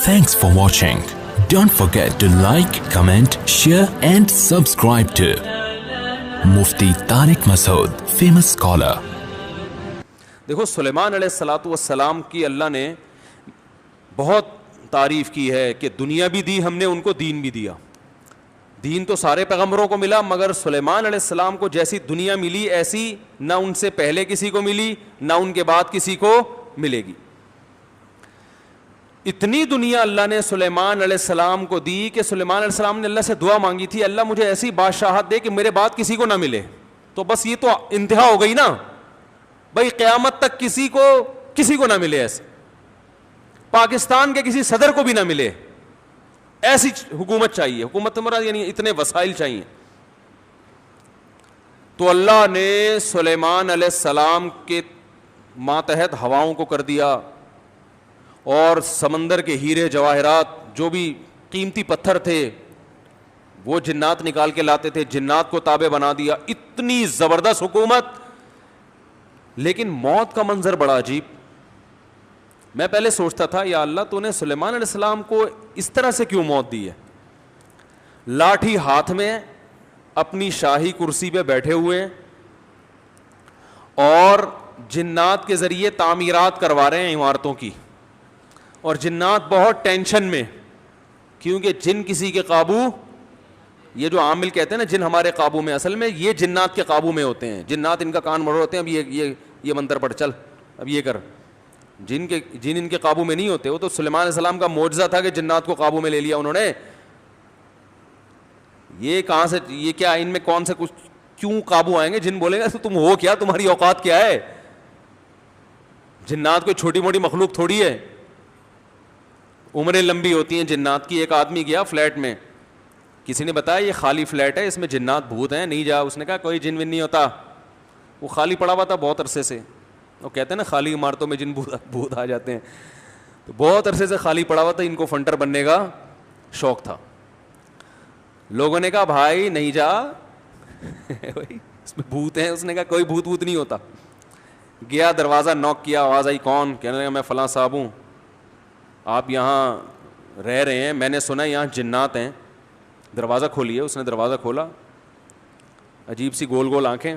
Thanks for watching. Don't forget to like, comment, share and subscribe to Mufti Tariq Masood, famous scholar. دیکھو سلیمان علیہ الصلوۃ والسلام کی اللہ نے بہت تعریف کی ہے کہ دنیا بھی دی ہم نے ان کو، دین بھی دیا. دین تو سارے پیغمبروں کو ملا، مگر سلیمان علیہ السلام کو جیسی دنیا ملی ایسی نہ ان سے پہلے کسی کو ملی نہ ان کے بعد کسی کو ملے گی. اتنی دنیا اللہ نے سلیمان علیہ السلام کو دی کہ سلیمان علیہ السلام نے اللہ سے دعا مانگی تھی، اللہ مجھے ایسی بادشاہت دے کہ میرے بعد کسی کو نہ ملے. تو بس یہ تو انتہا ہو گئی نا بھائی، قیامت تک کسی کو نہ ملے، ایسے پاکستان کے کسی صدر کو بھی نہ ملے، ایسی حکومت چاہیے. حکومت مراد یعنی اتنے وسائل چاہیے. تو اللہ نے سلیمان علیہ السلام کے ماتحت ہواؤں کو کر دیا، اور سمندر کے ہیرے جواہرات جو بھی قیمتی پتھر تھے وہ جنات نکال کے لاتے تھے، جنات کو تابع بنا دیا. اتنی زبردست حکومت، لیکن موت کا منظر بڑا عجیب. میں پہلے سوچتا تھا یا اللہ تو نے سلیمان علیہ السلام کو اس طرح سے کیوں موت دی ہے؟ لاٹھی ہاتھ میں اپنی شاہی کرسی پہ بیٹھے ہوئے اور جنات کے ذریعے تعمیرات کروا رہے ہیں عمارتوں کی، اور جنات بہت ٹینشن میں، کیونکہ جن کسی کے قابو، یہ جو عامل کہتے ہیں نا جن ہمارے قابو میں، اصل میں یہ جنات کے قابو میں ہوتے ہیں. جنات ان کا کان مڑ ہوتے ہیں، اب یہ منتر پڑھ، چل اب یہ کر. جن ان کے قابو میں نہیں ہوتے. وہ تو سلیمان علیہ السلام کا معجزہ تھا کہ جنات کو قابو میں لے لیا انہوں نے. یہ کہاں سے، یہ کیا ان میں کون سے کچھ کیوں قابو آئیں گے؟ جن بولیں گے تم ہو کیا، تمہاری اوقات کیا ہے؟ جنات کوئی چھوٹی موٹی مخلوق تھوڑی ہے، عمریں لمبی ہوتی ہیں جنات کی. ایک آدمی گیا فلیٹ میں، کسی نے بتایا یہ خالی فلیٹ ہے، اس میں جنات بھوت ہیں، نہیں جا. اس نے کہا کوئی جن ون نہیں ہوتا. وہ خالی پڑا ہوا تھا بہت عرصے سے. وہ کہتے ہیں نا خالی عمارتوں میں جن بھوت آ جاتے ہیں. تو بہت عرصے سے خالی پڑا ہوا تھا، ان کو فنٹر بننے کا شوق تھا. لوگوں نے کہا بھائی نہیں جا اس میں بھوت ہیں. اس نے کہا کوئی بھوت نہیں ہوتا. گیا دروازہ نوک کیا، آواز آئی کون؟ کہنے لگا میں فلاں صاحب ہوں، آپ یہاں رہ رہے ہیں، میں نے سنا یہاں جنات ہیں، دروازہ کھولیے. اس نے دروازہ کھولا، عجیب سی گول گول آنکھیں.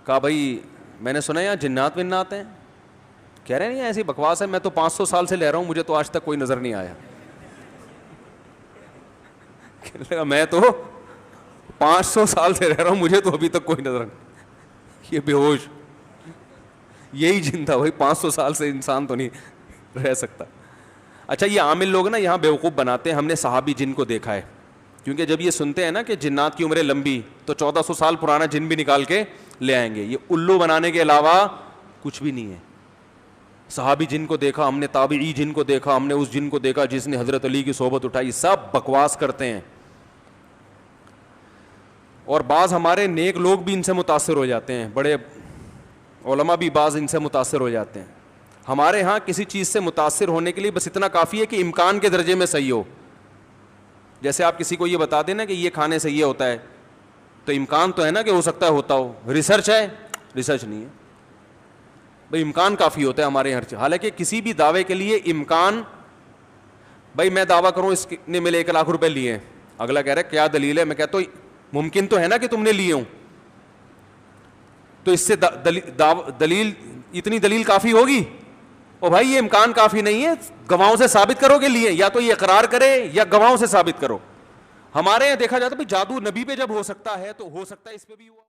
کہا بھائی میں نے سنا یہاں جنات ونات ہیں. کہہ رہے ہیں ایسی بکواس ہے، میں تو 500 سال سے رہ رہا ہوں، مجھے تو آج تک کوئی نظر نہیں آیا. کہنے لگا میں تو 500 سال سے رہ رہا ہوں، مجھے تو ابھی تک کوئی نظر نہیں. یہ بے ہوش یہی جن تھا بھائی، 500 سال سے انسان تو نہیں رہ سکتا. اچھا یہ عامل لوگ نا یہاں بیوقوف بناتے ہیں. ہم نے صحابی جن کو دیکھا ہے، کیونکہ جب یہ سنتے ہیں نا کہ جنات کی عمریں لمبی، تو 1400 سال پرانا جن بھی نکال کے لے آئیں گے. یہ الو بنانے کے علاوہ کچھ بھی نہیں ہے. صحابی جن کو دیکھا ہم نے، تابعی جن کو دیکھا ہم نے، اس جن کو دیکھا جس نے حضرت علی کی صحبت اٹھائی، سب بکواس کرتے ہیں. اور بعض ہمارے نیک لوگ بھی ان سے متاثر ہو جاتے ہیں، بڑے علماء بھی بعض ان سے متاثر ہو جاتے ہیں. ہمارے ہاں کسی چیز سے متاثر ہونے کے لیے بس اتنا کافی ہے کہ امکان کے درجے میں صحیح ہو. جیسے آپ کسی کو یہ بتا دیں نا کہ یہ کھانے سے یہ ہوتا ہے، تو امکان تو ہے نا کہ ہو سکتا ہے ہوتا ہو. ریسرچ ہے؟ ریسرچ نہیں ہے بھائی، امکان کافی ہوتا ہے ہمارے ہر چیز. حالانکہ کسی بھی دعوے کے لیے امکان، بھائی میں دعویٰ کروں اس نے میرے 1 لاکھ روپے لیے ہیں، اگلا کہہ رہا ہے کیا دلیل ہے؟ میں کہتا ہوں ممکن تو ہے نا کہ تم نے لیے ہوں، تو اس سے دلیل، اتنی دلیل کافی ہوگی؟ او بھائی یہ امکان کافی نہیں ہے، گواہوں سے ثابت کرو کہ لیے، یا تو یہ اقرار کرے یا گواہوں سے ثابت کرو. ہمارے یہاں دیکھا جاتا ہے بھائی جادو نبی پہ جب ہو سکتا ہے تو ہو سکتا ہے اس پہ بھی ہوا.